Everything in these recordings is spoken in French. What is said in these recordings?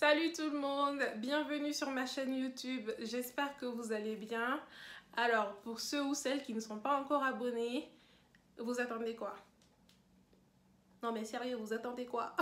Salut tout le monde, bienvenue sur ma chaîne YouTube, j'espère que vous allez bien. Alors, pour ceux ou celles qui ne sont pas encore abonnés, vous attendez quoi? Non mais sérieux, vous attendez quoi?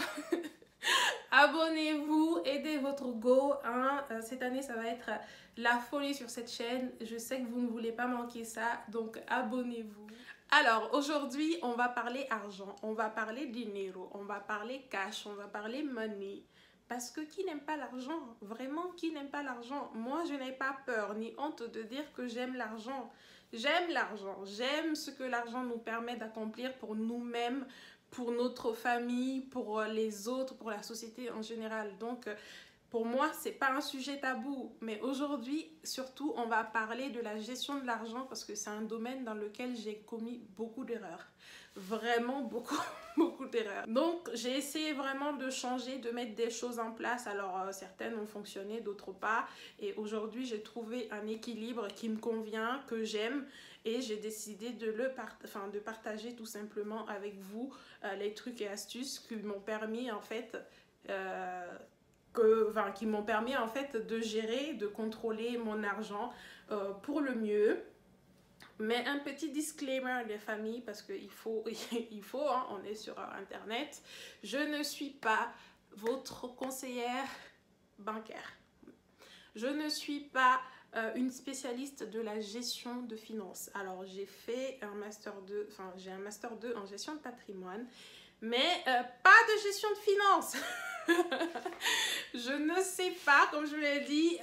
Abonnez-vous, aidez votre go, hein. Cette année ça va être la folie sur cette chaîne, je sais que vous ne voulez pas manquer ça, donc abonnez-vous. Alors aujourd'hui on va parler argent, on va parler dinero, on va parler cash, on va parler money. Parce que qui n'aime pas l'argent? Vraiment, qui n'aime pas l'argent? Moi, je n'ai pas peur ni honte de dire que j'aime l'argent. J'aime l'argent. J'aime ce que l'argent nous permet d'accomplir pour nous-mêmes, pour notre famille, pour les autres, pour la société en général. Donc, pour moi, c'est pas un sujet tabou. Mais aujourd'hui, surtout, on va parler de la gestion de l'argent parce que c'est un domaine dans lequel j'ai commis beaucoup d'erreurs. Vraiment beaucoup, beaucoup d'erreurs. Donc, j'ai essayé vraiment de changer, de mettre des choses en place. Alors, certaines ont fonctionné, d'autres pas. Et aujourd'hui, j'ai trouvé un équilibre qui me convient, que j'aime. Et j'ai décidé de de partager tout simplement avec vous les trucs et astuces qui m'ont permis en fait... qui m'ont permis en fait de gérer, de contrôler mon argent pour le mieux. Mais un petit disclaimer les familles, parce qu'il faut, hein, on est sur internet, je ne suis pas votre conseillère bancaire. Je ne suis pas une spécialiste de la gestion de finances. Alors j'ai fait un master 2, j'ai un master 2 en gestion de patrimoine, mais pas de gestion de finances. Je ne sais pas, comme je vous l'ai dit,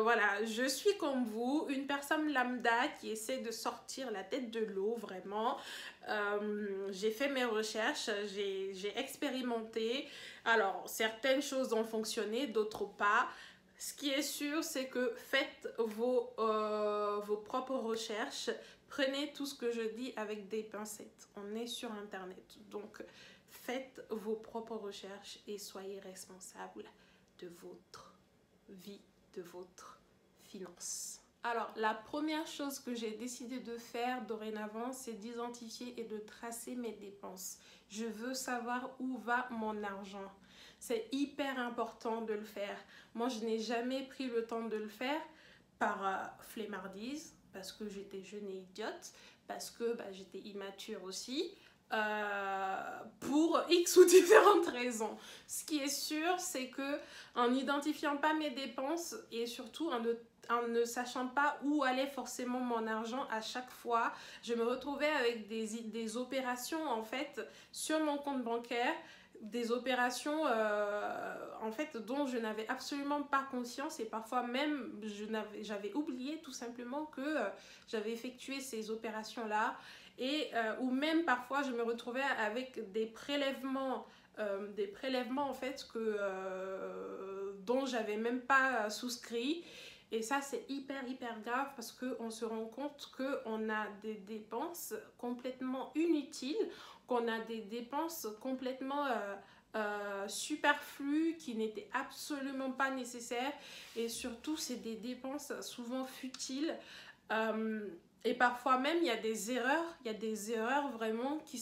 voilà, je suis comme vous, une personne lambda qui essaie de sortir la tête de l'eau, vraiment. J'ai fait mes recherches, j'ai expérimenté. Alors, certaines choses ont fonctionné, d'autres pas. Ce qui est sûr, c'est que faites vos propres recherches. Prenez tout ce que je dis avec des pincettes. On est sur Internet, donc faites vos propres recherches et soyez responsable de votre vie, de votre finance. Alors, la première chose que j'ai décidé de faire dorénavant, c'est d'identifier et de tracer mes dépenses. Je veux savoir où va mon argent. C'est hyper important de le faire. Moi, je n'ai jamais pris le temps de le faire par flemmardise, parce que j'étais jeune et idiote, parce que j'étais immature aussi. Pour X ou différentes raisons. Ce qui est sûr, c'est que en n'identifiant pas mes dépenses et surtout en ne sachant pas où allait forcément mon argent à chaque fois, je me retrouvais avec des opérations en fait sur mon compte bancaire, des opérations en fait dont je n'avais absolument pas conscience et parfois même j'avais oublié tout simplement que j'avais effectué ces opérations là. Et ou même parfois je me retrouvais avec des prélèvements en fait dont j'avais même pas souscrit. Et ça c'est hyper grave parce qu'on se rend compte qu'on a des dépenses complètement inutiles, qu'on a des dépenses complètement superflues qui n'étaient absolument pas nécessaires et surtout c'est des dépenses souvent futiles. Et parfois même, il y a des erreurs vraiment qui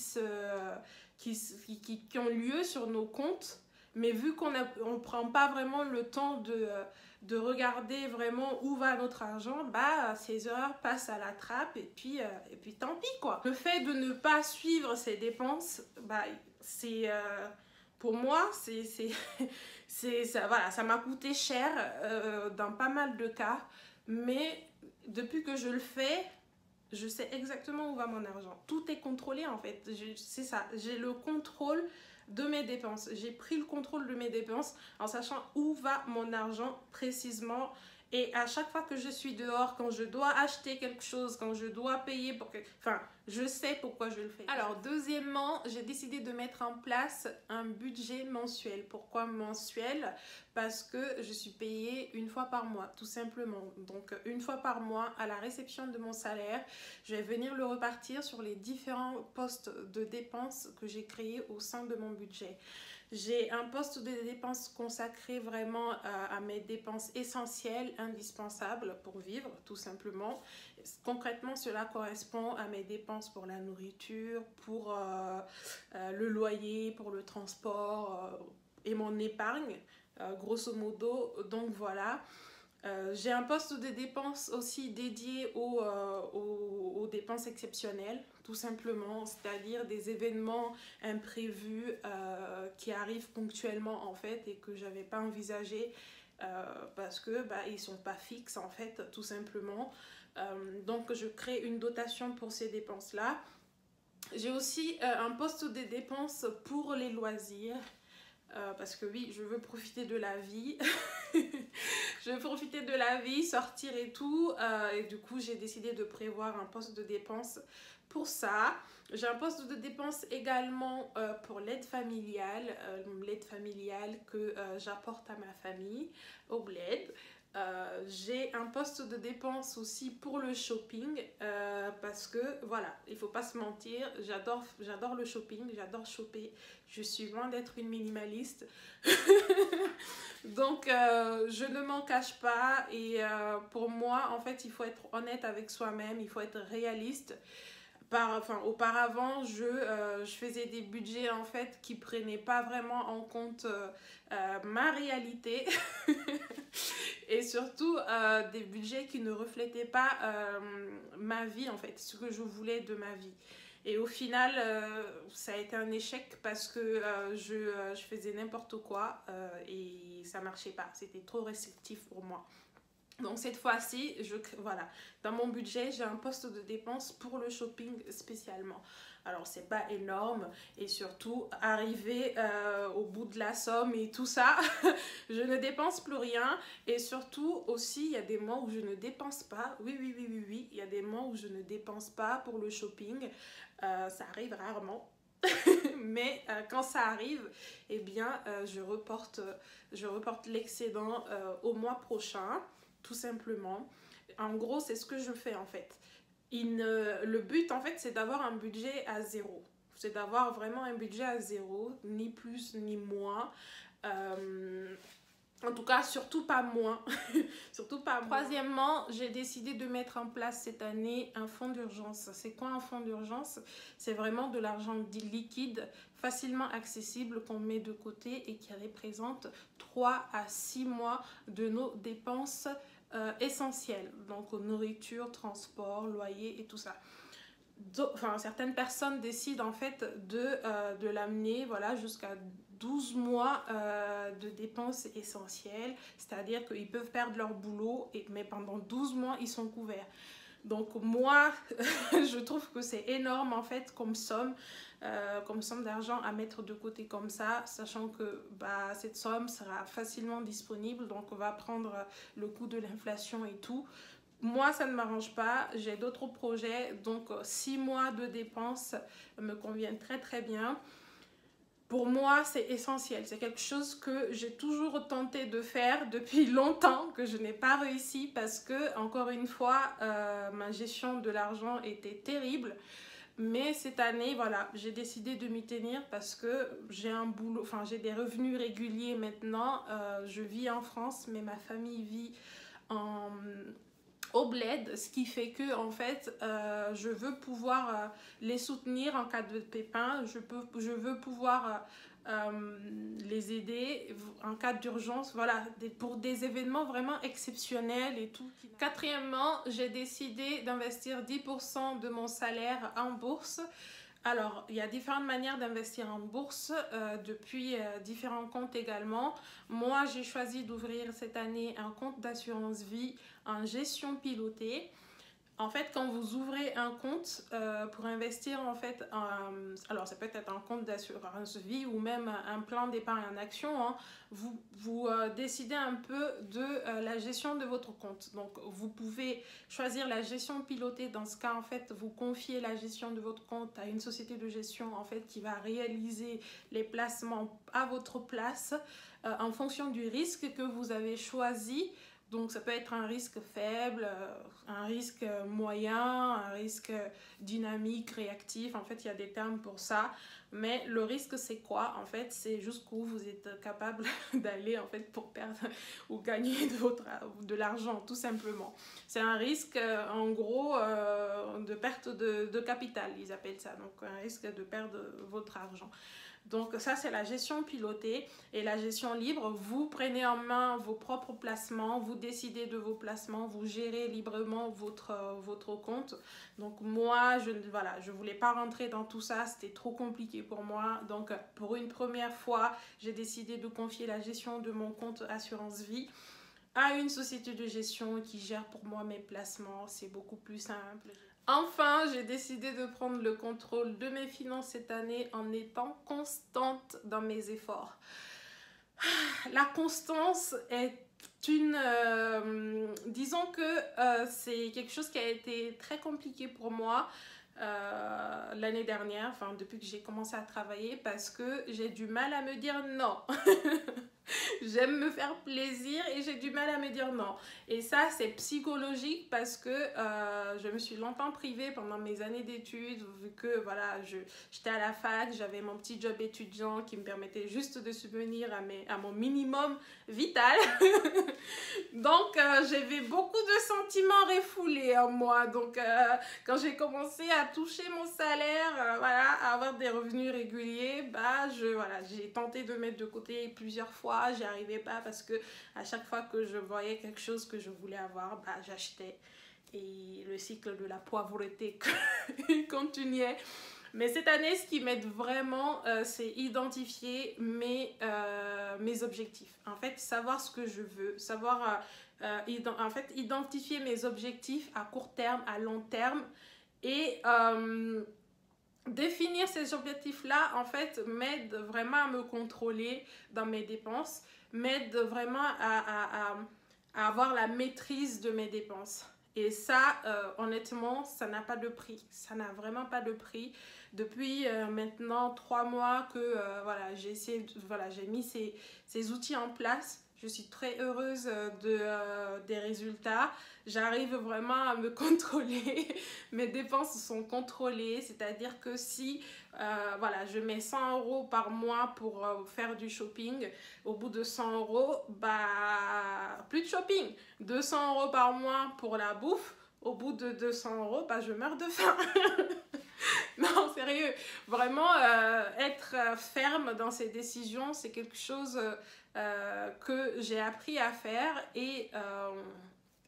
ont lieu sur nos comptes. Mais vu qu'on ne prend pas vraiment le temps de regarder vraiment où va notre argent, ces erreurs passent à la trappe et puis tant pis quoi. Le fait de ne pas suivre ces dépenses, c'est... pour moi, ça m'a coûté cher dans pas mal de cas. Mais depuis que je le fais, je sais exactement où va mon argent. Tout est contrôlé en fait. C'est ça. J'ai le contrôle de mes dépenses. J'ai pris le contrôle de mes dépenses en sachant où va mon argent précisément. Et à chaque fois que je suis dehors, quand je dois acheter quelque chose, quand je dois payer pour quelque... Enfin, je sais pourquoi je le fais. Alors, deuxièmement, j'ai décidé de mettre en place un budget mensuel. Pourquoi mensuel? Parce que je suis payée une fois par mois, tout simplement. Donc, une fois par mois, à la réception de mon salaire, je vais venir le repartir sur les différents postes de dépenses que j'ai créés au sein de mon budget. J'ai un poste de dépenses consacré vraiment à mes dépenses essentielles, indispensables pour vivre, tout simplement. Concrètement, cela correspond à mes dépenses pour la nourriture, pour le loyer, pour le transport et mon épargne. grosso modo. Donc voilà. J'ai un poste de dépenses aussi dédié aux dépenses exceptionnelles, tout simplement, c'est-à-dire des événements imprévus qui arrivent ponctuellement en fait et que j'avais pas envisagé parce que ils sont pas fixes en fait, tout simplement. Donc je crée une dotation pour ces dépenses-là. J'ai aussi un poste de dépenses pour les loisirs. Parce que oui, je veux profiter de la vie. Je veux profiter de la vie, sortir et tout. Et du coup, j'ai décidé de prévoir un poste de dépense pour ça. J'ai un poste de dépense également pour l'aide familiale. L'aide familiale que j'apporte à ma famille au bled. J'ai un poste de dépense aussi pour le shopping parce que voilà, il faut pas se mentir, j'adore le shopping, j'adore shopper, je suis loin d'être une minimaliste. Donc je ne m'en cache pas et pour moi en fait il faut être honnête avec soi-même, il faut être réaliste. Auparavant, je faisais des budgets en fait qui prenaient pas vraiment en compte ma réalité et surtout des budgets qui ne reflétaient pas ma vie en fait, ce que je voulais de ma vie. Et au final, ça a été un échec parce que je faisais n'importe quoi et ça marchait pas. C'était trop restrictif pour moi. Donc cette fois-ci, voilà, dans mon budget, j'ai un poste de dépense pour le shopping spécialement. Alors c'est pas énorme et surtout arriver au bout de la somme et tout ça, je ne dépense plus rien et surtout aussi il y a des mois où je ne dépense pas. Oui, il y a des mois où je ne dépense pas pour le shopping. Ça arrive rarement. Mais quand ça arrive, eh bien je reporte l'excédent au mois prochain. Tout simplement. En gros, c'est ce que je fais en fait. Le but en fait, c'est d'avoir un budget à zéro. C'est d'avoir vraiment un budget à zéro, ni plus ni moins. En tout cas, surtout pas moins. Surtout pas moins. Troisièmement, j'ai décidé de mettre en place cette année un fonds d'urgence. C'est quoi un fonds d'urgence? C'est vraiment de l'argent liquide, facilement accessible qu'on met de côté et qui représente 3 à 6 mois de nos dépenses essentielles. Donc nourriture, transport, loyer et tout ça. Certaines personnes décident en fait de l'amener voilà, jusqu'à 12 mois de dépenses essentielles, c'est-à-dire qu'ils peuvent perdre leur boulot, mais pendant 12 mois, ils sont couverts. Donc moi, je trouve que c'est énorme en fait comme somme d'argent à mettre de côté comme ça, sachant que cette somme sera facilement disponible, donc on va prendre le coût de l'inflation et tout. Moi, ça ne m'arrange pas, j'ai d'autres projets, donc 6 mois de dépenses me conviennent très très bien. Pour moi, c'est essentiel. C'est quelque chose que j'ai toujours tenté de faire depuis longtemps, que je n'ai pas réussi parce que, encore une fois, ma gestion de l'argent était terrible. Mais cette année, voilà, j'ai décidé de m'y tenir parce que j'ai un boulot, j'ai des revenus réguliers maintenant. Je vis en France, mais ma famille vit au bled, ce qui fait que en fait je veux pouvoir les soutenir en cas de pépin, je veux pouvoir les aider en cas d'urgence, voilà, pour des événements vraiment exceptionnels et tout. Quatrièmement, j'ai décidé d'investir 10% de mon salaire en bourse. Alors, il y a différentes manières d'investir en bourse, depuis différents comptes également. Moi, j'ai choisi d'ouvrir cette année un compte d'assurance vie en gestion pilotée. En fait, quand vous ouvrez un compte pour investir, en fait, alors ça peut être un compte d'assurance vie ou même un plan d'épargne en action, hein, vous décidez un peu de la gestion de votre compte. Donc, vous pouvez choisir la gestion pilotée. Dans ce cas, en fait, vous confiez la gestion de votre compte à une société de gestion, en fait, qui va réaliser les placements à votre place en fonction du risque que vous avez choisi. Donc ça peut être un risque faible, un risque moyen, un risque dynamique, réactif. En fait, il y a des termes pour ça. Mais le risque, c'est quoi? En fait, c'est jusqu'où vous êtes capable d'aller en fait pour perdre ou gagner de l'argent, tout simplement. C'est un risque, en gros, de perte de capital, ils appellent ça. Donc un risque de perdre votre argent. Donc ça, c'est la gestion pilotée. Et la gestion libre, vous prenez en main vos propres placements, vous décidez de vos placements, vous gérez librement votre compte. Donc moi, je voulais pas rentrer dans tout ça, c'était trop compliqué pour moi. Donc pour une première fois, j'ai décidé de confier la gestion de mon compte assurance vie à une société de gestion qui gère pour moi mes placements. C'est beaucoup plus simple. Enfin, j'ai décidé de prendre le contrôle de mes finances cette année en étant constante dans mes efforts. La constance est disons que c'est quelque chose qui a été très compliqué pour moi l'année dernière, enfin depuis que j'ai commencé à travailler, parce que j'ai du mal à me dire non. J'aime me faire plaisir et j'ai du mal à me dire non. Et ça, c'est psychologique parce que je me suis longtemps privée pendant mes années d'études, vu que voilà, j'étais à la fac, j'avais mon petit job étudiant qui me permettait juste de subvenir à mon minimum vital. Donc, j'avais beaucoup de sentiments refoulés en moi. Donc, quand j'ai commencé à toucher mon salaire, voilà, à avoir des revenus réguliers, bah, j'ai tenté de mettre de côté plusieurs fois. J'y arrivais pas parce que à chaque fois que je voyais quelque chose que je voulais avoir, bah, j'achetais. Et le cycle de la pauvreté continuait. Mais cette année, ce qui m'aide vraiment, c'est identifier mes objectifs. En fait, savoir ce que je veux, savoir en fait, identifier mes objectifs à court terme, à long terme. Et définir ces objectifs-là, en fait, m'aide vraiment à me contrôler dans mes dépenses, m'aide vraiment à avoir la maîtrise de mes dépenses. Et ça, honnêtement, ça n'a pas de prix. Ça n'a vraiment pas de prix. Depuis maintenant 3 mois que voilà, j'ai mis ces outils en place. Je suis très heureuse des résultats. J'arrive vraiment à me contrôler. Mes dépenses sont contrôlées. C'est-à-dire que si voilà, je mets 100 € par mois pour faire du shopping, au bout de 100 €, bah, plus de shopping. 200 € par mois pour la bouffe. Au bout de 200 €, bah, je meurs de faim. Non, sérieux. Vraiment, être ferme dans ses décisions, c'est quelque chose que j'ai appris à faire et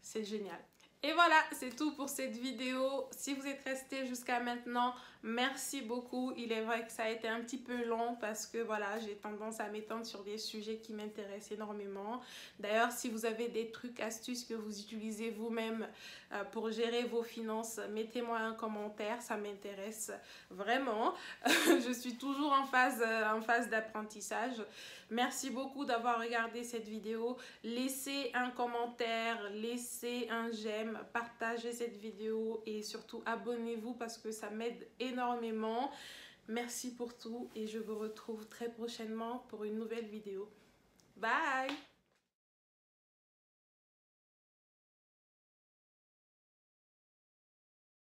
c'est génial. Et voilà, c'est tout pour cette vidéo. Si vous êtes resté jusqu'à maintenant, merci beaucoup. Il est vrai que ça a été un petit peu long parce que voilà, j'ai tendance à m'étendre sur des sujets qui m'intéressent énormément. D'ailleurs, si vous avez des trucs, astuces que vous utilisez vous-même pour gérer vos finances, mettez-moi un commentaire, ça m'intéresse vraiment. Je suis toujours en phase d'apprentissage. Merci beaucoup d'avoir regardé cette vidéo. Laissez un commentaire, laissez un j'aime, partagez cette vidéo et surtout abonnez-vous parce que ça m'aide énormément. Merci pour tout et je vous retrouve très prochainement pour une nouvelle vidéo. Bye!